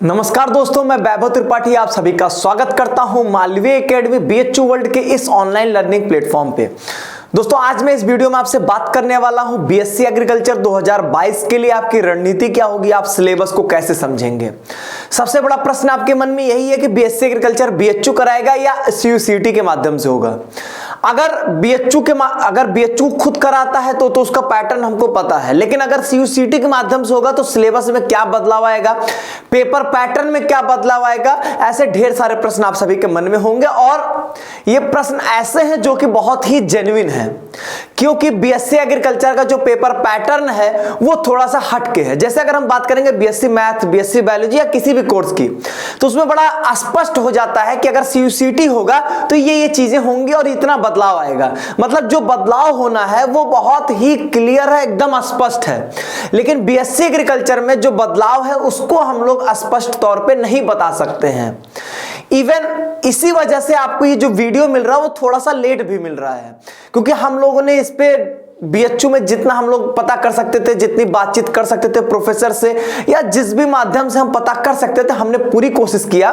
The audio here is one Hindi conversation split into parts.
नमस्कार दोस्तों, मैं वैभव त्रिपाठी आप सभी का स्वागत करता हूं मालवीय एकेडमी बीएचयू वर्ल्ड के इस ऑनलाइन लर्निंग प्लेटफॉर्म पे। दोस्तों आज मैं इस वीडियो में आपसे बात करने वाला हूं बीएससी एग्रीकल्चर 2022 के लिए आपकी रणनीति क्या होगी, आप सिलेबस को कैसे समझेंगे। सबसे बड़ा प्रश्न आपके मन में यही है कि बीएससी एग्रीकल्चर बीएचयू कराएगा या सीयूसीटी के माध्यम से होगा। अगर बीएचयू खुद कराता है तो उसका पैटर्न हमको पता है, लेकिन अगर सीयूसीटी के माध्यम से होगा तो सिलेबस में क्या बदलाव आएगा, पेपर पैटर्न में क्या बदलाव आएगा, ऐसे ढेर सारे प्रश्न आप सभी के मन में होंगे। और ये प्रश्न ऐसे हैं जो कि बहुत ही जेन्युइन है, क्योंकि बीएससी एग्रीकल्चर का जो पेपर पैटर्न है वो थोड़ा सा हटके है। जैसे अगर हम बात करेंगे बीएससी मैथ, बीएससी बायोलॉजी या किसी भी कोर्स की, तो उसमें बड़ा स्पष्ट हो जाता है कि अगर सीयूसीटी होगा तो ये चीजें होंगी और इतना बदलाव आएगा। मतलब जो बदलाव होना है वो बहुत ही क्लियर है, एकदम स्पष्ट है। लेकिन बीएससी एग्रीकल्चर में जो बदलाव है उसको हम लोग स्पष्ट तौर पे नहीं बता सकते हैं। इवन इसी वजह से आपको ये जो वीडियो मिल रहा है वो थोड़ा सा लेट भी मिल रहा है, क्योंकि हम लोगों ने इस पे बीएचयू में जितना हम लोग पता कर सकते थे, जितनी बातचीत कर सकते थे प्रोफेसर से या जिस भी माध्यम से हम पता कर सकते थे, हमने पूरी कोशिश किया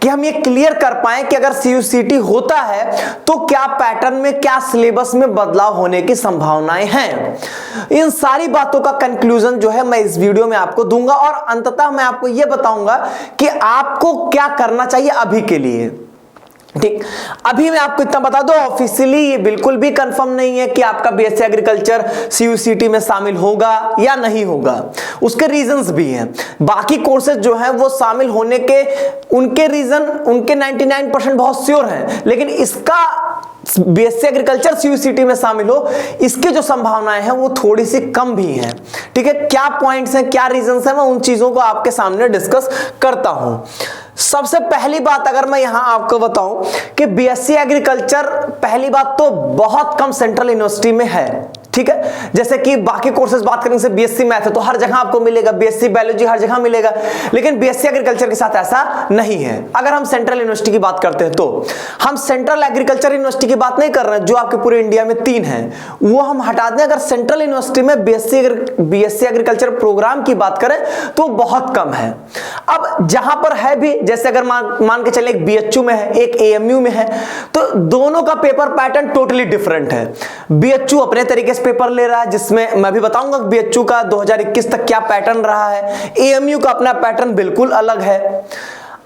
कि हम ये क्लियर कर पाए कि अगर सीयूसीटी होता है तो क्या पैटर्न में, क्या सिलेबस में बदलाव होने की संभावनाएं हैं। इन सारी बातों का कंक्लूजन जो है मैं इस वीडियो में आपको दूंगा और अंततः मैं आपको यह बताऊंगा कि आपको क्या करना चाहिए अभी के लिए। ठीक, अभी मैं आपको इतना बता दूं, ऑफिशियली ये बिल्कुल भी कंफर्म नहीं है कि आपका बीएससी एग्रीकल्चर सीयूसीटी में शामिल होगा या नहीं होगा। उसके रीजंस भी हैं। बाकी कोर्सेज जो हैं वो शामिल होने के उनके रीजन, उनके 99% बहुत श्योर हैं, लेकिन इसका बीएससी एग्रीकल्चर सीयूसीटी में शामिल हो, इसकी जो संभावनाएं हैं वो थोड़ी सी कम भी हैं। ठीक है, क्या पॉइंट्स हैं, क्या रीजंस हैं, मैं उन चीजों को आपके सामने डिस्कस करता हूं। सबसे पहली बात अगर मैं यहां आपको बताऊं कि बीएससी एग्रीकल्चर पहली बात तो बहुत कम सेंट्रल यूनिवर्सिटी में है। ठीक है, जैसे कि बाकी कोर्सेज बात करेंगे से बीएससी मैथ है तो हर जगह आपको मिलेगा, बीएससी बायोलॉजी हर जगह मिलेगा, लेकिन बीएससी एग्रीकल्चर के साथ ऐसा नहीं है। अगर हम सेंट्रल यूनिवर्सिटी की बात करते हैं तो हम सेंट्रल एग्रीकल्चर यूनिवर्सिटी की बात नहीं कर रहे हैं जो आपके पूरे इंडिया में 3 हैं, वो हम हटा दें। अगर सेंट्रल यूनिवर्सिटी में बीएससी एग्रीकल्चर प्रोग्राम की बात करें तो बहुत कम है। अब जहां पर है भी, जैसे अगर मान के चले एक बीएचयू में है, एक एएमयू में है, तो दोनों का पेपर पैटर्न टोटली डिफरेंट है। बीएचयू अपने तरीके से पेपर ले रहा है, जिसमें मैं भी बताऊंगा बीएचयू का 2021 तक क्या पैटर्न रहा है, एएमयू का अपना पैटर्न बिल्कुल अलग है।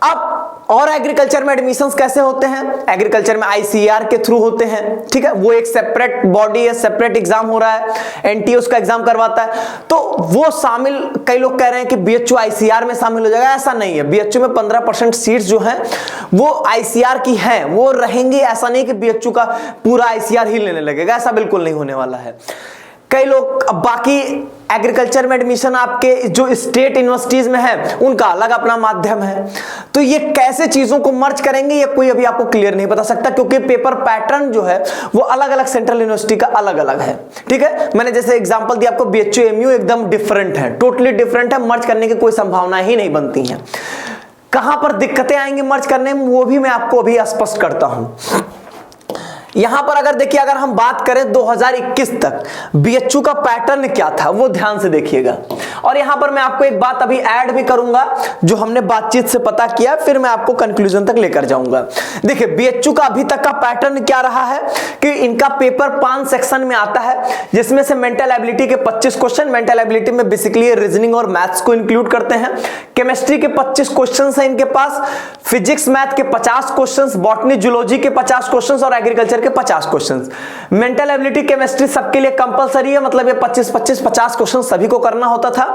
अब और एग्रीकल्चर में एडमिशंस कैसे होते हैं, एग्रीकल्चर में आईसीआर के थ्रू होते हैं। ठीक है, वो एक सेपरेट बॉडी है, सेपरेट एग्जाम हो रहा है, एनटीए उसका एग्जाम करवाता है, तो वो शामिल, कई लोग कह रहे हैं कि बीएचयू आईसीआर में शामिल हो जाएगा, ऐसा नहीं है। बीएचयू में 15% सीट्स जो हैं वो आईसीआर की हैं, वो रहेंगी। ऐसा नहीं कि बीएचयू का पूरा आईसीआर ही लेने लगेगा, ऐसा बिल्कुल नहीं होने वाला है। कई लोग, अब बाकी एग्रीकल्चर में एडमिशन आपके जो स्टेट यूनिवर्सिटीज में है उनका अलग अपना माध्यम है, तो ये कैसे चीजों को मर्ज करेंगे ये कोई अभी आपको क्लियर नहीं बता सकता, क्योंकि पेपर पैटर्न जो है वो अलग अलग सेंट्रल यूनिवर्सिटी का अलग अलग है। ठीक है, मैंने जैसे एग्जांपल दिया आपको, बीएचयू एमयू एकदम डिफरेंट है, टोटली डिफरेंट है, मर्ज करने की कोई संभावना ही नहीं बनती है। कहां पर दिक्कतें आएंगी मर्ज करने में वो भी मैं आपको अभी स्पष्ट करता हूं। यहां पर अगर देखिए, अगर हम बात करें 2021 तक बीएचयू का पैटर्न क्या था वो ध्यान से देखिएगा, और यहां पर मैं आपको एक बात अभी ऐड भी करूंगा जो हमने बातचीत से पता किया, फिर मैं आपको कंक्लूजन तक लेकर जाऊंगा। देखिए बीएचयू का अभी तक का पैटर्न क्या रहा है कि इनका पेपर 5 सेक्शन में आता है, जिसमें से मेंटल एबिलिटी के 25 क्वेश्चन, मेंटल एबिलिटी में बेसिकली रीजनिंग और मैथ्स को इंक्लूड करते हैं। केमिस्ट्री के 25 क्वेश्चन है इनके पास, फिजिक्स मैथ के 50 क्वेश्चन, बॉटनी जूलॉजी के 50 क्वेश्चन और एग्रीकल्चर के 50 क्वेश्चंस। मेंटल एबिलिटी केमिस्ट्री सबके लिए कंपलसरी है, मतलब ये 25-25-50 क्वेश्चन सभी को करना होता था,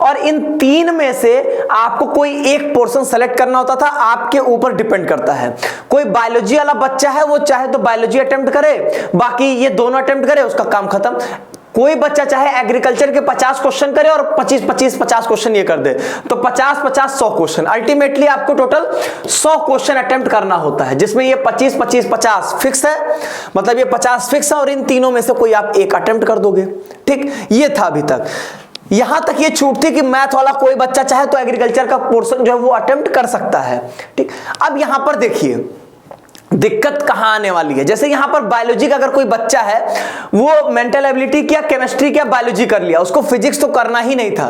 और इन 3 में से आपको कोई एक पोर्शन सेलेक्ट करना होता था, आपके ऊपर डिपेंड करता है। कोई बायोलॉजी वाला बच्चा है वो चाहे तो बायोलॉजी अटेम्प्ट करे, बाकी ये दोनों अटेम्प्ट करे, उसका काम खत्म। कोई बच्चा चाहे एग्रीकल्चर के 50 क्वेश्चन करे और 25-25-50 क्वेश्चन ये कर दे, तो 50-50-100 क्वेश्चन, अल्टीमेटली आपको टोटल 100 क्वेश्चन अटेम्प्ट करना होता है, जिसमें ये 25-25-50 फिक्स है, मतलब ये 50 फिक्स है और इन तीनों में से कोई आप एक अटेम्प्ट कर दोगे। ठीक, ये था अभी तक। यहां तक ये छूट थी कि मैथ वाला कोई बच्चा चाहे तो एग्रीकल्चर का पोर्शन जो है वो अटेम्प्ट कर सकता है। ठीक, अब यहां पर देखिए, दिक्कत कहां आने वाली है। जैसे यहां पर बायोलॉजी का अगर कोई बच्चा है, वो मेंटल एबिलिटी क्या, केमिस्ट्री क्या, बायोलॉजी कर लिया, उसको फिजिक्स तो करना ही नहीं था।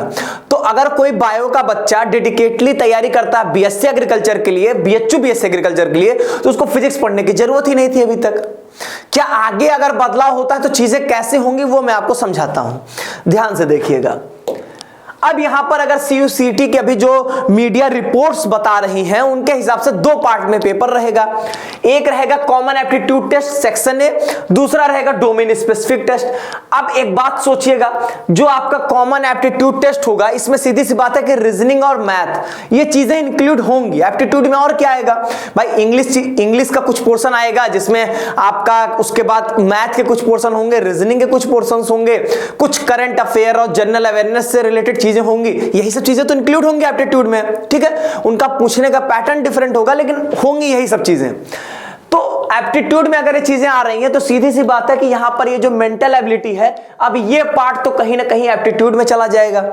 तो अगर कोई बायो का बच्चा डेडिकेटली तैयारी करता है बीएससी एग्रीकल्चर के लिए, बीएचयू बीएससी एग्रीकल्चर के लिए, तो उसको फिजिक्स पढ़ने की जरूरत ही नहीं थी अभी तक। क्या आगे अगर बदलाव होता है तो चीजें कैसे होंगी वो मैं आपको समझाता हूं, ध्यान से देखिएगा। अब यहां पर अगर सीयूसीटी के अभी जो मीडिया रिपोर्ट्स बता रही हैं, उनके हिसाब से दो पार्ट में पेपर रहेगा। एक रहेगा common aptitude test section A, दूसरा रहेगा डोमेन स्पेसिफिक टेस्ट। अब एक बात सोचिएगा, जो आपका कॉमन एप्टीट्यूड टेस्ट होगा, इसमें सीधी सी बात है कि रीजनिंग और मैथ ये चीजें इंक्लूड होंगी। एप्टीट्यूड में और क्या आएगा भाई, इंग्लिश का कुछ पोर्शन आएगा, जिसमें आपका उसके बाद मैथ के कुछ पोर्शन होंगे, रीजनिंग के कुछ पोर्शन होंगे, कुछ करंट अफेयर और जनरल अवेयरनेस से रिलेटेड चीजें होंगी। यही सब चीजें तो इंक्लूड होंगी एप्टीट्यूड में, ठीक है। उनका पूछने का पैटर्न डिफरेंट होगा, लेकिन होंगी यही सब चीजें। तो एप्टीट्यूड में अगर ये चीजें आ रही हैं तो सीधी सी बात है कि यहां पर ये जो मेंटल एबिलिटी है, अब ये पार्ट तो कहीं ना कहीं एप्टीट्यूड में चला जाएगा,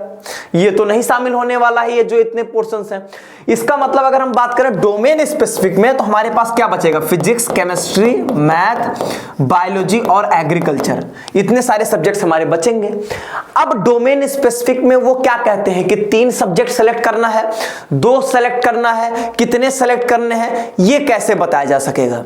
ये तो नहीं शामिल होने वाला है, ये जो इतने पोर्शंस हैं। इसका मतलब अगर हम बात करें डोमेन स्पेसिफिक में, तो हमारे पास क्या बचेगा, फिजिक्स, केमिस्ट्री, मैथ, बायोलॉजी और एग्रीकल्चर, इतने सारे सब्जेक्ट्स हमारे बचेंगे। अब डोमेन स्पेसिफिक में वो क्या कहते हैं कि 3 सब्जेक्ट सेलेक्ट करना है, 2 सेलेक्ट करना है, कितने सेलेक्ट करने हैं, ये कैसे बताया जा सकेगा,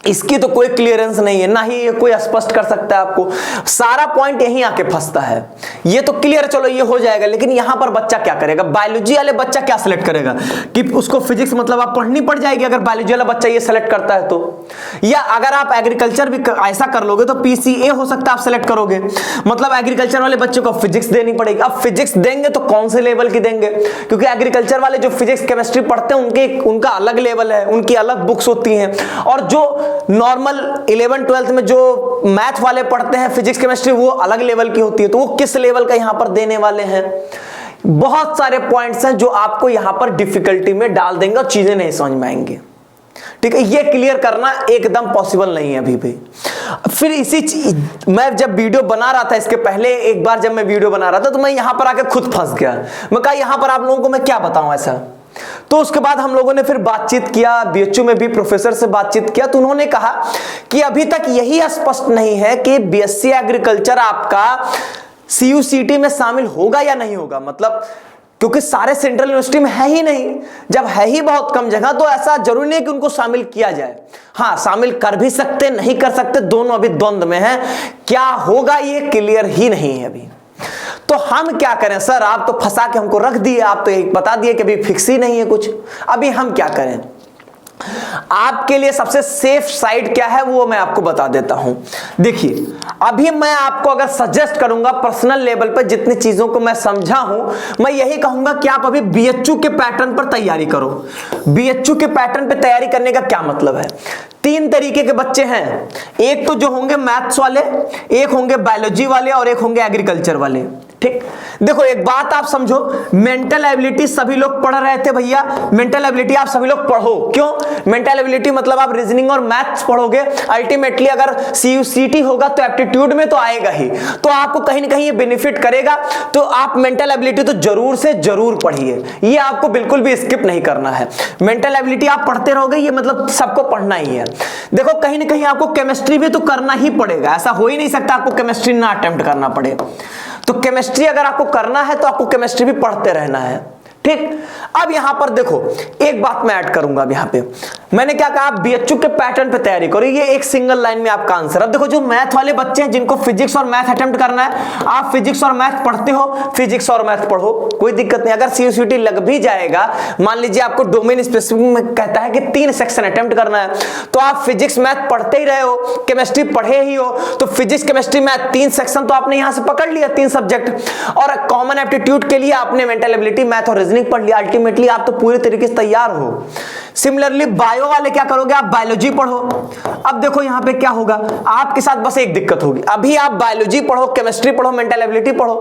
इसकी तो कोई क्लियरेंस नहीं है, ना ही ये कोई स्पष्ट कर सकता है आपको। सारा पॉइंट यहीं आके फंसता है। ये तो क्लियर, चलो ये हो जाएगा, लेकिन यहां पर बच्चा क्या करेगा, बायोलॉजी वाले बच्चा क्या सिलेक्ट करेगा कि उसको फिजिक्स मतलब आप पढ़नी पड़ जाएगी अगर बायोलॉजी वाला बच्चा ये सिलेक्ट करता है तो। या अगर आप एग्रीकल्चर भी ऐसा कर लोगे तो पीसीए हो सकता है आप सिलेक्ट करोगे, मतलब एग्रीकल्चर वाले बच्चों को फिजिक्स देनी पड़ेगी। अब फिजिक्स देंगे तो कौन से लेवल की देंगे, क्योंकि एग्रीकल्चर वाले जो फिजिक्स केमिस्ट्री पढ़ते हैं उनका अलग लेवल है, उनकी अलग बुक्स होती हैं, और जो नॉर्मल 11-12 में जो मैथ वाले पढ़ते हैं फिजिक्स केमिस्ट्री, वो अलग लेवल की होती है। तो वो किस लेवल का यहां पर देने वाले हैं, बहुत सारे पॉइंट्स हैं जो आपको यहां पर डिफिकल्टी में डाल देंगे और चीजें नहीं समझ में आएंगी, ठीक है। ये क्लियर करना एकदम पॉसिबल नहीं है अभी भी। फिर मैं जब वीडियो बना रहा था, इसके पहले एक बार जब मैं वीडियो बना रहा था, तो मैं यहां पर आके खुद फंस गया। मैं कहा यहां पर आप लोगों को मैं क्या बताऊं ऐसा। तो उसके बाद हम लोगों ने फिर बातचीत किया, बीएचयू में भी प्रोफेसर से बातचीत किया, तो उन्होंने कहा कि अभी तक यही स्पष्ट नहीं है कि बीएससी एग्रीकल्चर आपका सीयूसीटी में शामिल होगा या नहीं होगा। मतलब क्योंकि सारे सेंट्रल यूनिवर्सिटी में है ही नहीं, जब है ही बहुत कम जगह, तो ऐसा जरूरी नहीं कि उनको शामिल किया जाए। हाँ, शामिल कर भी सकते, नहीं कर सकते, दोनों अभी द्वंद में है। क्या होगा ये क्लियर ही नहीं है अभी। तो हम क्या करें सर, आप तो फंसा के हमको रख दिए, आप तो एक बता दिए कि अभी फिक्स ही नहीं है कुछ, अभी हम क्या करें। आपके लिए सबसे सेफ साइड क्या है वो मैं आपको बता देता हूं। देखिए, अभी मैं आपको अगर सजेस्ट करूंगा पर्सनल लेवल पर, जितनी चीजों को मैं समझा हूं, मैं यही कहूंगा कि आप अभी बीएचयू के पैटर्न पर तैयारी करो। बीएचयू के पैटर्न पर तैयारी करने का क्या मतलब है, 3 तरीके के बच्चे हैं, एक तो जो होंगे मैथ्स वाले, एक होंगे बायोलॉजी वाले और एक होंगे एग्रीकल्चर वाले, ठीक। देखो एक बात आप समझो, मेंटल एबिलिटी सभी लोग पढ़ रहे थे भैया, मेंटल एबिलिटी आप सभी लोग पढ़ो। क्यों मेंटल एबिलिटी, मतलब आप रीजनिंग और मैथ्स पढ़ोगे, अल्टीमेटली अगर सीयूसीटी होगा तो एप्टीट्यूड में तो आएगा ही, तो आपको कहीं ना कहीं ये बेनिफिट करेगा। तो आप मेंटल एबिलिटी तो जरूर से जरूर पढ़िए, ये आपको बिल्कुल भी स्किप नहीं करना है। मेंटल एबिलिटी आप पढ़ते रहोगे, ये मतलब सबको पढ़ना ही है। देखो कहीं ना कहीं आपको केमिस्ट्री भी तो करना ही पड़ेगा, ऐसा हो ही नहीं सकता आपको केमिस्ट्री ना अटेम्प्ट करना पड़े। तो केमिस्ट्री अगर आपको करना है तो आपको केमिस्ट्री भी पढ़ते रहना है, ठीक। अब यहां पर देखो एक बात मैं ऐड करूंगा। अब यहां पे मैंने क्या कहा, आप बीएचयू के पैटर्न पे तैयारी करो, ये एक सिंगल लाइन में आपका आंसर। अब देखो जो मैथ वाले बच्चे हैं जिनको फिजिक्स और मैथ अटेम्प्ट करना है, आप फिजिक्स और मैथ पढ़ते हो, फिजिक्स और मैथ पढ़ो, कोई दिक्कत नहीं। अगर सीयूसीटी लग भी जाएगा, मान लीजिए आपको डोमेन स्पेसिफिक में कहता है कि 3 सेक्शन अटेम्प्ट करना है, तो आप फिजिक्स मैथ पढ़ते ही रहे हो, केमिस्ट्री पढ़े ही हो, तो फिजिक्स केमिस्ट्री मैथ 3 सेक्शन तो आपने यहां से पकड़ लिया, 3 सब्जेक्ट। और कॉमन एप्टीट्यूड के लिए आपने मेंटल एबिलिटी, मैथ और रीजनिंग पढ़ लिया, अल्टीमेटली आप तो पूरे तरीके से तैयार हो। सिमिलरली बायो वाले क्या करोगे, आप बायोलॉजी पढ़ो। अब देखो यहां पे क्या होगा, आपके साथ बस एक दिक्कत होगी, अभी आप बायोलॉजी पढ़ो, केमिस्ट्री पढ़ो, मेंटल एबिलिटी पढ़ो।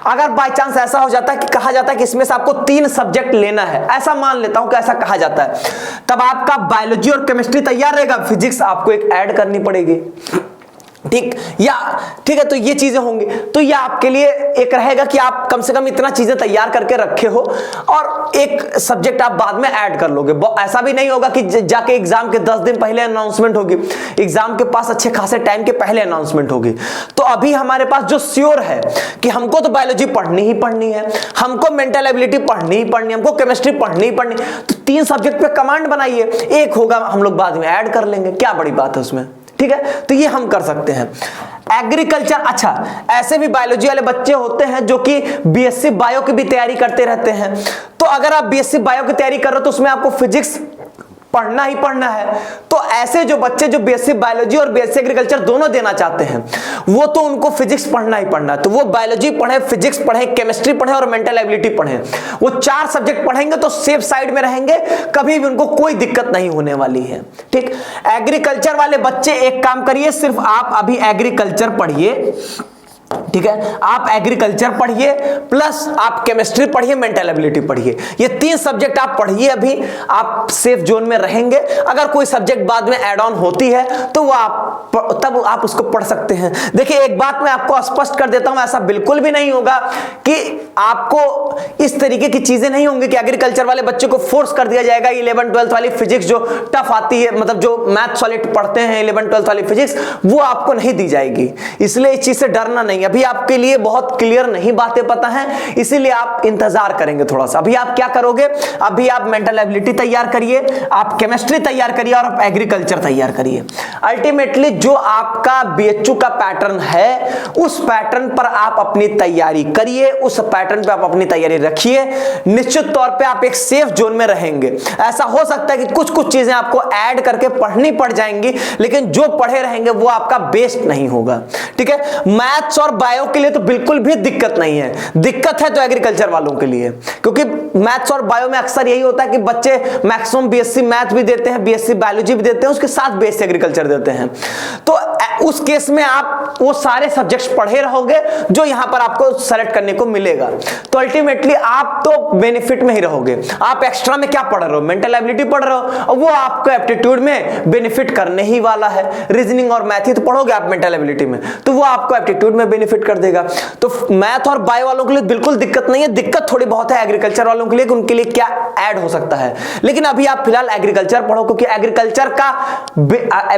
अगर बाय चांस ऐसा हो जाता है कि कहा जाता है कि इसमें से आपको 3 सब्जेक्ट लेना है, ऐसा मान लेता हूं कि ऐसा कहा जाता है, तब आपका बायोलॉजी और केमिस्ट्री तैयार रहेगा, फिजिक्स आपको एक ऐड करनी पड़ेगी। ठीक, या ठीक है, तो ये चीजें होंगी। तो ये आपके लिए एक रहेगा कि आप कम से कम इतना चीजें तैयार करके रखे हो और एक सब्जेक्ट आप बाद में ऐड कर लोगे। ऐसा भी नहीं होगा कि जाके एग्जाम के 10 दिन पहले अनाउंसमेंट होगी, एग्जाम के पास अच्छे खासे टाइम के पहले अनाउंसमेंट होगी। तो अभी हमारे पास जो श्योर है कि हमको तो बायोलॉजी पढ़नी ही पढ़नी है, हमको मेंटल एबिलिटी पढ़नी ही पढ़नी है, हमको केमिस्ट्री पढ़नी ही पढ़नी, तो 3 सब्जेक्ट पे कमांड बनाइए, एक होगा हम लोग बाद में ऐड कर लेंगे, क्या बड़ी बात है उसमें। ठीक है, तो ये हम कर सकते हैं। एग्रीकल्चर, अच्छा ऐसे भी बायोलॉजी वाले बच्चे होते हैं जो कि बीएससी बायो की भी तैयारी करते रहते हैं। तो अगर आप बीएससी बायो की तैयारी कर रहे हो तो उसमें आपको फिजिक्स पढ़ना ही पढ़ना है। तो ऐसे जो बच्चे जो बीएससी बायोलॉजी और बीएससी एग्रीकल्चर दोनों देना चाहते हैं, वो तो उनको फिजिक्स पढ़ना ही पढ़ना है। तो वो बायोलॉजी पढ़े, फिजिक्स पढ़े, केमिस्ट्री पढ़े और मेंटल एबिलिटी पढ़े। वो 4 सब्जेक्ट पढ़ेंगे तो सेफ साइड में रहेंगे, कभी भी उनको कोई दिक्कत नहीं होने वाली है। ठीक, एग्रीकल्चर वाले बच्चे एक काम करिए, सिर्फ आप अभी एग्रीकल्चर पढ़िए। ठीक है, आप एग्रीकल्चर पढ़िए प्लस आप केमिस्ट्री पढ़िए, मेंटल एबिलिटी पढ़िए, ये 3 सब्जेक्ट आप पढ़िए। अभी आप सेफ जोन में रहेंगे। अगर कोई सब्जेक्ट बाद में ऐड ऑन होती है तो वो तब आप उसको पढ़ सकते हैं। देखिए एक बात मैं आपको स्पष्ट कर देता हूं, ऐसा बिल्कुल भी नहीं होगा कि आपको इस तरीके की चीजें नहीं होंगी कि एग्रीकल्चर वाले बच्चे को फोर्स कर दिया जाएगा 11th 12th वाली फिजिक्स जो टफ आती है, मतलब जो मैथ सॉलिड पढ़ते हैं 11th 12th वाली फिजिक्स, वो आपको नहीं दी जाएगी। इसलिए इस चीज से डरना नहीं। अभी आपके लिए बहुत क्लियर नहीं बातें पता हैं, इसीलिए आप इंतजार करेंगे थोड़ा सा। अभी आप क्या करोगे, अभी आप मेंटल एबिलिटी तैयार करिए, आप केमिस्ट्री तैयार करिए और आप एग्रीकल्चर तैयार करिए। अल्टीमेटली जो आपका बीएचयू का पैटर्न है उस पैटर्न पर आप अपनी तैयारी करिए, उस पैटर्न पे आप अपनी तैयारी रखिए। निश्चित तौर पे आप एक सेफ जोन में रहेंगे। ऐसा हो सकता है कि कुछ कुछ चीजें आपको ऐड करके पढ़नी पड़ जाएंगी, लेकिन जो पढ़े रहेंगे वो आपका बेस्ट नहीं होगा। ठीक है, मैथ्स और बायो के लिए तो बिल्कुल भी दिक्कत नहीं है, दिक्कत है तो एग्रीकल्चर वालों के लिए, क्योंकि मैथ्स और बायो में अक्सर यही होता है कि बच्चे मैक्सिमम बीएससी मैथ भी देते हैं, बीएससी बायोलॉजी भी देते हैं, उसके साथ बीएससी एग्रीकल्चर देते हैं। तो उस केस में आप वो सारे सब्जेक्ट्स पढ़े रहोगे जो यहां पर आपको सेलेक्ट करने को मिलेगा। तो अल्टीमेटली आप तो बेनिफिट में ही रहोगे। आप एक्स्ट्रा में क्या पढ़ रहे हो, मेंटल एबिलिटी पढ़ रहे हो, और वो आपको एप्टीट्यूड में बेनिफिट करने ही वाला है। रीजनिंग और मैथ ही तो पढ़ोगे आप मेंटल एबिलिटी में, तो वो आपको एप्टीट्यूड में बेनिफिट कर देगा। तो मैथ और बायो वालों के लिए बिल्कुल दिक्कत नहीं है। दिक्कत थोड़ी बहुत है एग्रीकल्चर वालों के लिए कि उनके लिए क्या ऐड हो सकता है। लेकिन अभी आप फिलहाल एग्रीकल्चर पढ़ो, क्योंकि एग्रीकल्चर का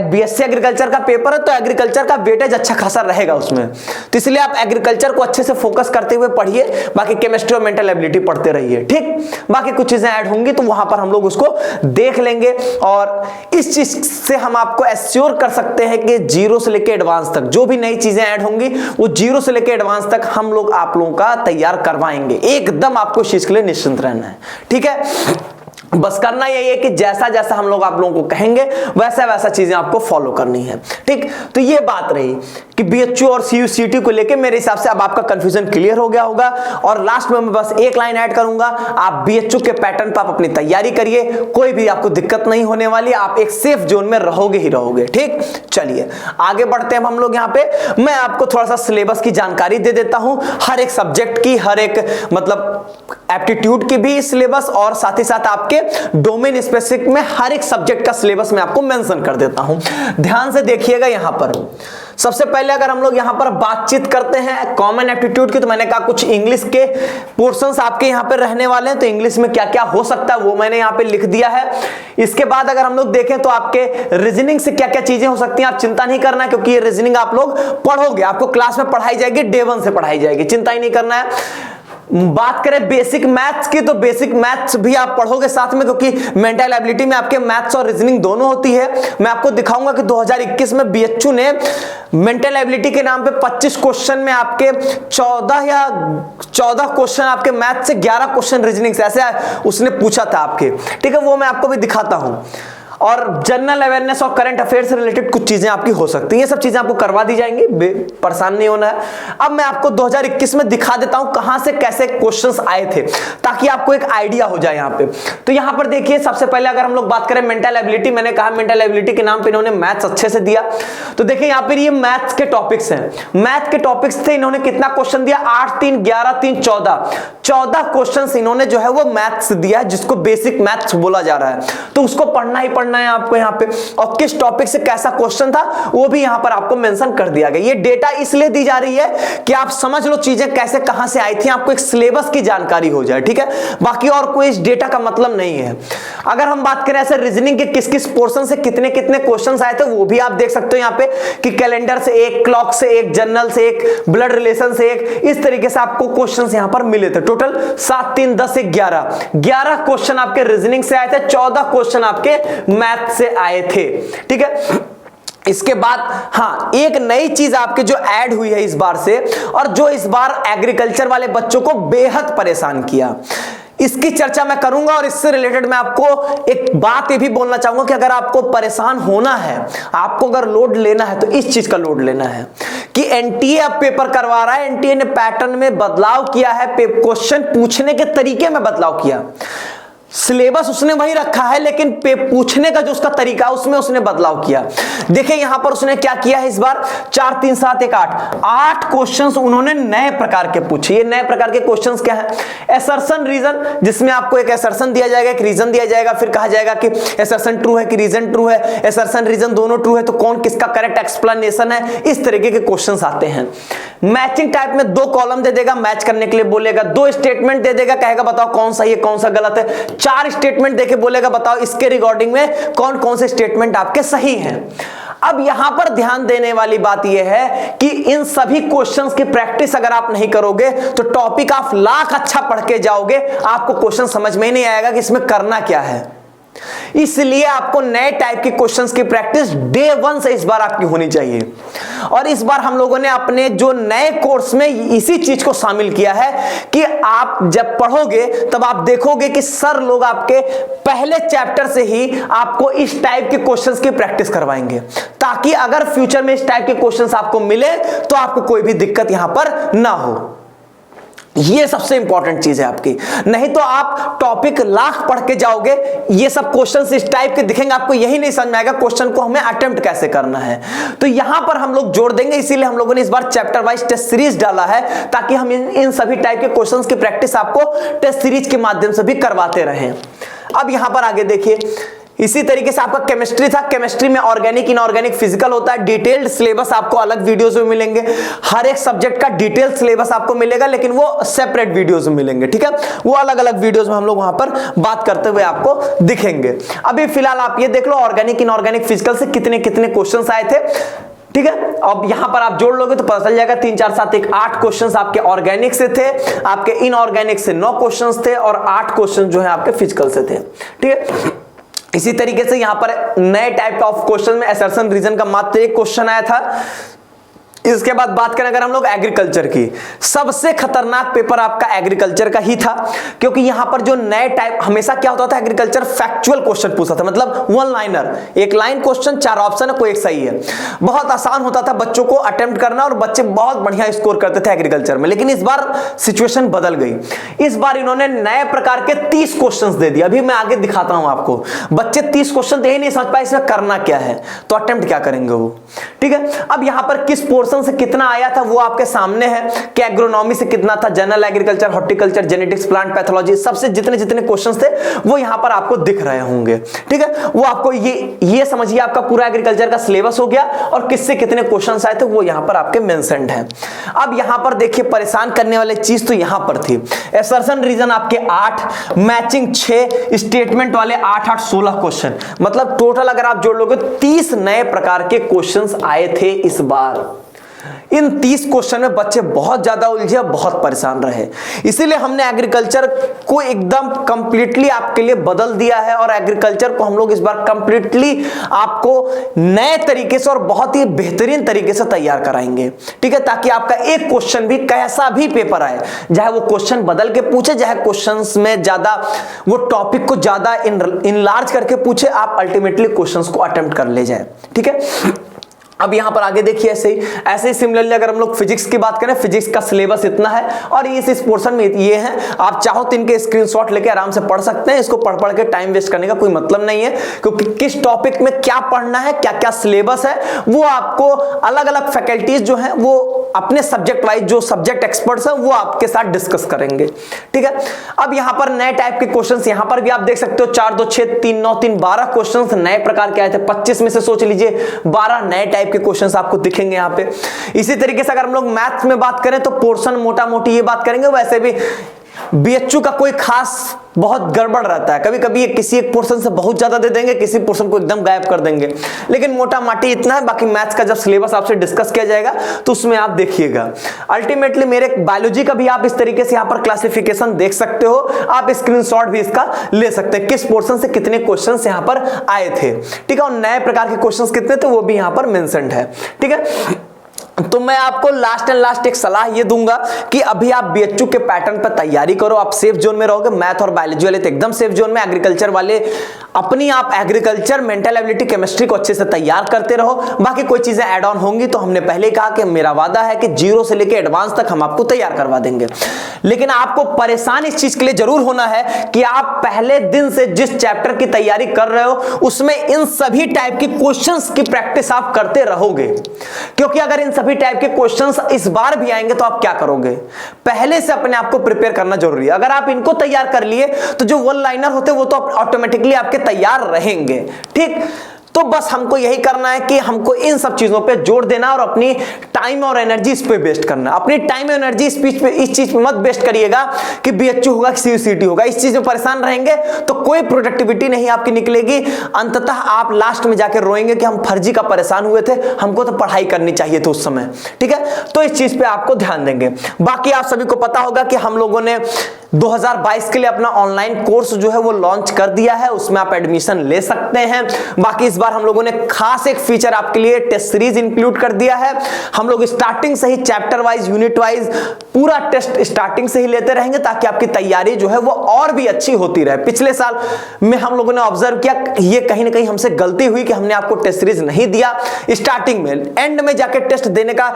बीएससी एग्रीकल्चर का पेपर है, तो एग्रीकल्चर का वेटेज अच्छा खासा रहेगा उसमें। तो इसलिए आप एग्रीकल्चर को अच्छे से फोकस करते हुए पढ़िए, बाकी केमिस्ट्री और मेंटल एबिलिटी पढ़ते रहिए। ठीक, बाकी कुछ चीजें ऐड होंगी तो वहां पर हम लोग उसको देख लेंगे, और इस चीज से हम आपको एश्योर कर सकते हैं कि 0 से लेकर एडवांस तक जो भी नई चीजें ऐड होंगी वो 0 से लेकर एडवांस तक हम लोग आप लोगों का तैयार करवाएंगे। एकदम आपको इस चीज के लिए निश्चिंत रहना है। ठीक है, बस करना यही है कि जैसा जैसा हम लोग आप लोगों को कहेंगे वैसा वैसा चीजें आपको फॉलो करनी है। ठीक, तो ये बात रही कि बीएचयू और सीयूसीटी को लेके मेरे हिसाब से अब आपका कंफ्यूजन क्लियर हो गया होगा। और लास्ट में मैं बस एक लाइन ऐड करूंगा, आप बीएचयू के पैटर्न पर आप अपनी तैयारी करिए, कोई भी आपको दिक्कत नहीं होने वाली, आप एक सेफ जोन में रहोगे ही रहोगे। ठीक, चलिए आगे बढ़ते हैं हम लोग। यहाँ पे मैं आपको थोड़ा सा सिलेबस की जानकारी दे देता हूं, हर एक सब्जेक्ट की, हर एक मतलब एप्टीट्यूड की भी सिलेबस, और साथ ही साथ आपके डोमेन स्पेसिफिक में हर एक सब्जेक्ट का सिलेबस मैं आपको मेंशन कर देता हूं। ध्यान से देखिएगा। यहां पर सबसे पहले अगर हम लोग यहां पर बातचीत करते हैं कॉमन एप्टीट्यूड की, तो मैंने कहा कुछ इंग्लिश के पोर्शंस आपके यहां पर रहने वाले हैं, तो इंग्लिश में क्या क्या हो सकता है वो मैंने यहां पे लिख दिया है। इसके बाद अगर हम लोग देखें तो आपके रीजनिंग से क्या क्या चीजें हो सकती हैं, आप चिंता नहीं करना है, क्योंकि ये रीजनिंग आप लोग पढ़ोगे, आपको क्लास में पढ़ाई जाएगी, डे 1 से पढ़ाई जाएगी, चिंता ही नहीं करना है। बात करें बेसिक मैथ्स की, तो बेसिक मैथ्स भी आप पढ़ोगे साथ में, क्योंकि मेंटल एबिलिटी में आपके मैथ्स और रीजनिंग दोनों होती है। मैं आपको दिखाऊंगा कि 2021 में बीएचयू ने मेंटल एबिलिटी के नाम पे 25 क्वेश्चन में आपके 14 क्वेश्चन आपके मैथ्स से, 11 क्वेश्चन रीजनिंग से, ऐसे उसने पूछा था आपके। ठीक है, वो मैं आपको भी दिखाता हूं। और जनरल अवेयरनेस और करंट अफेयर से रिलेटेड कुछ चीजें आपकी हो सकती हैं, ये सब चीजें आपको करवा दी जाएंगी, परेशान नहीं होना है। अब मैं आपको 2021 में दिखा देता हूं कहां से कैसे क्वेश्चंस आए थे, ताकि आपको एक आइडिया हो जाए यहां पे। तो यहां पर देखिए, सबसे पहले अगर हम लोग बात करें मेंटल एबिलिटी, मैंने कहा मेंटल एबिलिटी के नाम पे इन्होंने मैथ्स अच्छे से दिया। तो देखिए यहां पर ये मैथ्स के टॉपिक्स हैं, मैथ के टॉपिक्स थे, इन्होंने कितना क्वेश्चन दिया, 8 3 11 3 14 क्वेश्चन इन्होंने जो है वो मैथ्स दिया है, जिसको बेसिक मैथ्स बोला जा रहा है। तो उसको पढ़ना ही पढ़ना करना है आपको यहाँ पे, और किस टॉपिक से कैसा क्वेश्चन था वो भी यहाँ पर आपको मेंशन कर दिया गया। ये डेटा इसलिए दी जा रही है कि आप समझ लो चीजें कैसे कहां से आई थी, आपको एक सिलेबस की जानकारी हो जाए, ठीक है। बाकी और कोई इस डेटा का मतलब नहीं है। अगर हम बात करें ऐसे रीजनिंग के किस किस पोर्शन से कितने कितने क्वेश्चन आए थे वो भी आप देख सकते हो यहाँ पे, कि कैलेंडर से एक, क्लॉक से एक, जनरल से एक, ब्लड रिलेशन से एक, इस तरीके से आपको क्वेश्चन यहां पर मिले थे। टोटल 7, 3, 10, 11 क्वेश्चन आपके रीजनिंग से आए थे, 14 क्वेश्चन आपके मैथ से आए थे, ठीक है। इसके बाद हाँ, एक नई चीज आपके जो ऐड हुई है इस बार से, और जो इस बार एग्रीकल्चर वाले बच्चों को बेहद परेशान किया, इसकी चर्चा मैं करूंगा। और इससे रिलेटेड मैं आपको एक बात ये भी बोलना चाहूंगा कि अगर आपको परेशान होना है, आपको अगर लोड लेना है, तो इस चीज का लोड लेना है कि एनटीए अब पेपर करवा रहा है। एनटीए ने पैटर्न में बदलाव किया है, क्वेश्चन पूछने के तरीके में बदलाव किया। सिलेबस उसने वही रखा है, लेकिन पूछने का जो उसका तरीका है उसमें उसने बदलाव किया। देखिए यहां पर उसने क्या किया है इस बार, 4, 3, 7, 1, 8 क्वेश्चंस उन्होंने नए प्रकार के पूछे। ये नए प्रकार के क्वेश्चंस क्या है? असर्शन रीजन, जिसमें आपको एक असर्शन दिया जाएगा, एक रीजन दिया जाएगा, फिर कहा जाएगा कि असर्शन ट्रू है कि रीजन ट्रू है, असर्शन रीजन दोनों ट्रू है तो कौन किसका करेक्ट एक्सप्लेनेशन है, इस तरीके के क्वेश्चंस आते हैं। मैचिंग टाइप में 2 कॉलम दे देगा, मैच करने के लिए बोलेगा, 2 स्टेटमेंट दे देगा, कहेगा बताओ कौन सही है कौन सा गलत है, 4 स्टेटमेंट देके बोलेगा बताओ इसके रिगार्डिंग में कौन कौन से स्टेटमेंट आपके सही हैं। अब यहां पर ध्यान देने वाली बात यह है कि इन सभी क्वेश्चंस की प्रैक्टिस अगर आप नहीं करोगे तो टॉपिक आप लाख अच्छा पढ़ के जाओगे, आपको क्वेश्चन समझ में नहीं आएगा कि इसमें करना क्या है। इसलिए आपको नए टाइप के क्वेश्चंस की प्रैक्टिस डे 1 से इस बार आपकी होनी चाहिए। और इस बार हम लोगों ने अपने जो नए कोर्स में इसी चीज को शामिल किया है कि आप जब पढ़ोगे तब आप देखोगे कि सर लोग आपके पहले चैप्टर से ही आपको इस टाइप के क्वेश्चंस की प्रैक्टिस करवाएंगे, ताकि अगर फ्यूचर में इस टाइप के क्वेश्चंस आपको मिले तो आपको कोई भी दिक्कत यहां पर ना हो। ये सबसे इंपॉर्टेंट चीज है आपकी, नहीं तो आप टॉपिक लाख पढ़ के जाओगे, ये सब क्वेश्चंस इस टाइप के दिखेंगे, आपको यही नहीं समझ में आएगा क्वेश्चन को हमें अटेम्प्ट कैसे करना है। तो यहां पर हम लोग जोड़ देंगे, इसीलिए हम लोगों ने इस बार चैप्टर वाइज टेस्ट सीरीज डाला है, ताकि हम इन सभी टाइप के क्वेश्चंस की प्रैक्टिस आपको टेस्ट सीरीज के माध्यम से भी करवाते रहें। अब यहां पर आगे देखिए, इसी तरीके से आपका केमिस्ट्री था, केमिस्ट्री में ऑर्गेनिक इनऑर्गेनिक फिजिकल होता है। डिटेल्ड सिलेबस आपको अलग वीडियोस में मिलेंगे, हर एक सब्जेक्ट का डिटेल्ड सिलेबस आपको मिलेगा, लेकिन वो सेपरेट वीडियोस में मिलेंगे, ठीक है। वो अलग अलग वीडियोस में हम लोग वहां पर बात करते हुए आपको दिखेंगे। अभी फिलहाल आप ये देख लो ऑर्गेनिक इनऑर्गेनिक फिजिकल से कितने कितने क्वेश्चन आए थे, ठीक है। अब यहां पर आप जोड़ लोगे तो पता चल जाएगा 3, 4, 7, 1, 8 क्वेश्चंस आपके ऑर्गेनिक से थे, आपके इनऑर्गेनिक से 9 क्वेश्चंस थे, और 8 क्वेश्चन जो है आपके फिजिकल से थे, ठीक है। इसी तरीके से यहां पर नए टाइप ऑफ क्वेश्चन में असर्शन रीजन का मात्र 1 क्वेश्चन आया था। इसके बाद बात करें अगर हम लोग एग्रीकल्चर की, सबसे खतरनाक पेपर आपका एग्रीकल्चर का ही था, क्योंकि यहां पर जो नए टाइप, हमेशा क्या होता था एग्रीकल्चर फैक्चुअल क्वेश्चन पूछता था, मतलब 1 लाइनर, 1 लाइन क्वेश्चन, 4 ऑप्शन है, कोई एक सही है। बहुत आसान होता था बच्चों को अटेम्प्ट करना, और बच्चे बहुत बढ़िया स्कोर करते थे एग्रीकल्चर में। लेकिन इस बार सिचुएशन बदल गई, इस बार इन्होंने नए प्रकार के 30 क्वेश्चन दे दिए। अभी मैं आगे दिखाता हूं आपको, बच्चे 30 क्वेश्चन दे ही नहीं समझ पाए इसमें करना क्या है, तो अटेम्प्ट क्या करेंगे वो, ठीक है। अब यहां पर किस पोर्शन से कितना आया था वो आपके सामने है, कि एग्रोनॉमी से कितना था, general agriculture, horticulture, genetics, plant pathology, सबसे जितने जितने क्वेश्चंस थे वो यहां पर आपको दिख रहे होंगे, ठीक है। वो आपको ये समझिए आपका पूरा एग्रीकल्चर का सिलेबस हो गया, और किससे कितने क्वेश्चंस आए थे वो यहां पर आपके मेंशन्ड है। अब यहां पर देखिए परेशान करने वाली चीज तो यहां पर थी, असर्शन रीजन आपके 8, मैचिंग 6, स्टेटमेंट वाले 8, 8, 16 क्वेश्चन, मतलब टोटल अगर आप जोड़ लोगे 30 नए प्रकार के क्वेश्चंस आए थे इस बार। इन 30 क्वेश्चन में बच्चे बहुत ज्यादा उलझे, बहुत परेशान रहे, इसीलिए हमने एग्रीकल्चर को एकदम कंप्लीटली आपके लिए बदल दिया है, और एग्रीकल्चर को हम लोग इस बार कंप्लीटली आपको नए तरीके से और बहुत ही बेहतरीन तरीके से तैयार कराएंगे, ठीक है, ताकि आपका एक क्वेश्चन भी कैसा भी पेपर आए, चाहे वो क्वेश्चन बदल के पूछे, चाहे क्वेश्चंस में ज्यादा वो टॉपिक को ज्यादा इनलार्ज करके पूछे, आप अल्टीमेटली क्वेश्चंस को अटेम्प्ट कर ले जाए, ठीक है। अब यहां पर आगे देखिए ऐसे ही सिमिलरली अगर हम लोग फिजिक्स की बात करें, फिजिक्स का सिलेबस इतना है और इस पोर्शन में ये है। आप चाहो तो इनके स्क्रीनशॉट लेके आराम से पढ़ सकते हैं। इसको पढ़ के टाइम वेस्ट करने का कोई मतलब नहीं है, क्योंकि किस टॉपिक में क्या पढ़ना है, क्या क्या सिलेबस है, वो आपको अलग अलग फैकल्टीज जो है वो अपने सब्जेक्ट वाइज जो सब्जेक्ट एक्सपर्ट्स हैं वो आपके साथ डिस्कस करेंगे। ठीक है, अब यहां पर नए टाइप के क्वेश्चंस यहां पर भी आप देख सकते हो, 4 2 6 3 9 3 12 क्वेश्चंस नए प्रकार के आए थे। 25 में से सोच लीजिए 12 नए टाइप के क्वेश्चंस आपको दिखेंगे यहां पे। इसी तरीके से अगर हम लोग मैथ्स में बात करें तो पोर्शन मोटा मोटी ये बात करेंगे। वैसे भी बीएचयू का कोई खास बहुत गड़बड़ रहता है, कभी कभी ये किसी एक पोर्शन से बहुत ज्यादा दे देंगे, किसी पोर्शन को एकदम गायब कर देंगे, लेकिन मोटा माटी इतना है। बाकी मैथ्स का जब सिलेबस आपसे डिस्कस किया जाएगा तो उसमें आप देखिएगा। अल्टीमेटली मेरे बायोलॉजी का भी आप इस तरीके से यहां पर क्लासिफिकेशन देख सकते हो, आप स्क्रीनशॉट भी इसका ले सकते हैं, किस पोर्शन से कितने क्वेश्चन यहां पर आए थे। ठीक है, और नए प्रकार के क्वेश्चन कितने थे वो भी यहां पर मेंशन्ड है। ठीक है, तो मैं आपको लास्ट एक सलाह ये दूंगा कि अभी आप बीएचयू के पैटर्न पर तैयारी करो, आप सेफ जोन में रहोगे। मैथ और बायोलॉजी वाले तो एकदम सेफ जोन में, एग्रीकल्चर वाले अपनी आप एग्रीकल्चर, मेंटल एबिलिटी, केमिस्ट्री को अच्छे से तैयार करते रहो। बाकी कोई चीजें ऐड ऑन होंगी तो हमने पहले ही कहा कि मेरा वादा है कि 0 से लेकर एडवांस तक हम आपको तैयार करवा देंगे। लेकिन आपको परेशान इस चीज के लिए जरूर होना है कि आप पहले दिन से जिस चैप्टर की तैयारी कर रहे हो उसमें इन सभी टाइप के क्वेश्चंस की प्रैक्टिस आप करते रहोगे, क्योंकि अगर इन सभी टाइप के क्वेश्चंस इस बार भी आएंगे तो आप क्या करोगे, पहले से अपने आप को प्रिपेयर करना जरूरी है। अगर आप इनको तैयार कर लिए तो जो वन लाइनर होते वो तो ऑटोमेटिकली आपके तैयार रहेंगे। ठीक, तो बस हमको यही करना है कि हमको इन सब चीजों पे जोर देना और अपनी टाइम और एनर्जी इस पे वेस्ट करना। अपनी टाइम और एनर्जी इस चीज पे मत वेस्ट करिएगा कि बीएचयू होगा कि सीयूसीटी होगा। इस चीज में परेशान रहेंगे तो कोई प्रोडक्टिविटी नहीं आपकी निकलेगी। अंततः आप लास्ट में जाकर रोएंगे कि हम फर्जी का परेशान हुए थे, हमको तो पढ़ाई करनी चाहिए थी उस समय। ठीक है, तो इस चीज पे आपको ध्यान देंगे। बाकी आप सभी को पता होगा कि हम लोगों ने 2022 के लिए अपना ऑनलाइन कोर्स जो है वो लॉन्च कर दिया है, उसमें आप एडमिशन ले सकते हैं। बाकी इस बार हम लोगों ने खास एक फीचर आपके लिए टेस्ट सीरीज इंक्लूड कर दिया है। हम लोग स्टार्टिंग से ही चैप्टर वाइज, यूनिट वाइज पूरा टेस्ट स्टार्टिंग से ही लेते रहेंगे ताकि आपकी तैयारी जो है वो और भी अच्छी होती रहे। पिछले साल में हम लोगों ने ऑब्जर्व किया, ये कहीं ना कहीं हमसे गलती हुई कि हमने आपको टेस्ट सीरीज नहीं दिया स्टार्टिंग में। एंड में जाके टेस्ट देने का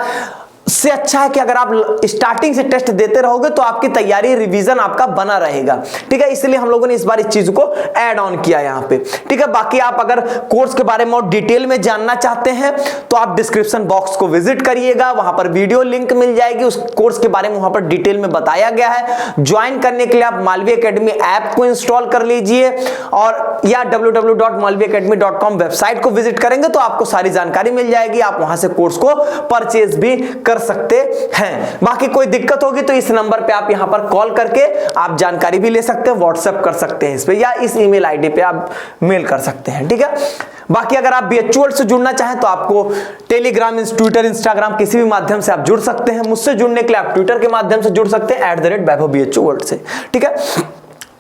से अच्छा है कि अगर आप स्टार्टिंग से टेस्ट देते रहोगे तो आपकी तैयारी, रिवीजन आपका बना रहेगा। ठीक है, इसलिए हम लोगों ने इस बार इस चीज को ऐड ऑन किया यहां पे। ठीक है, बाकी आप अगर कोर्स के बारे में और डिटेल में जानना चाहते हैं तो आप डिस्क्रिप्शन बॉक्स को विजिट करिएगा, वहां पर वीडियो लिंक मिल जाएगी, उस कोर्स के बारे में वहां पर डिटेल में बताया गया है। ज्वाइन करने के लिए आप मालवी एकेडमी ऐप को इंस्टॉल कर लीजिए और या www.malviacademy.com वेबसाइट को विजिट करेंगे तो आपको सारी जानकारी मिल जाएगी। आप वहां से कोर्स को परचेज भी कर सकते हैं। बाकी कोई दिक्कत होगी तो इस नंबर पे आप यहां पर कॉल करके आप जानकारी भी ले सकते हैं, व्हाट्सएप कर सकते हैं इस पे, या इस ईमेल आईडी पे आप मेल कर सकते हैं। ठीक है, बाकी अगर आप बीएचयू वर्ल्ड से जुड़ना चाहें तो आपको टेलीग्राम, ट्विटर, इंस्टाग्राम किसी भी माध्यम से आप जुड़ सकते हैं। मुझसे जुड़ने के लिए आप ट्विटर के माध्यम से जुड़ सकते हैं @BHU से। ठीक है,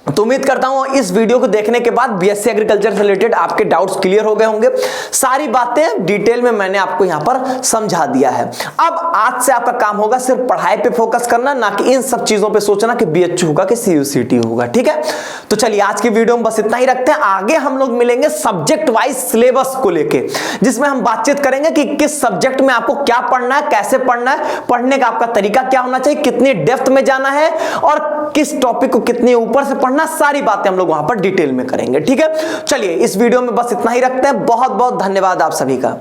तो उम्मीद करता हूं इस वीडियो को देखने के बाद बीएससी एग्रीकल्चर से रिलेटेड आपके डाउट्स क्लियर हो गए होंगे। सारी बातें डिटेल में मैंने आपको यहां पर समझा दिया है। अब आज से आपका काम होगा सिर्फ पढ़ाई पे फोकस करना, ना कि इन सब चीजों पे सोचना कि बीएचयू होगा कि सीयूसीटी होगा। ठीक है, तो चलिए आज की वीडियो में बस इतना ही रखते हैं। आगे हम लोग मिलेंगे सब्जेक्ट वाइज सिलेबस को लेके, जिसमें हम बातचीत करेंगे कि किस सब्जेक्ट में आपको क्या पढ़ना है, कैसे पढ़ना है, पढ़ने का आपका तरीका क्या होना चाहिए, कितनी डेप्थ में जाना है और किस टॉपिक को कितने ऊपर से पढ़ना, सारी बातें हम लोग वहां पर डिटेल में करेंगे। ठीक है, चलिए इस वीडियो में बस इतना ही रखते हैं। बहुत बहुत धन्यवाद आप सभी का।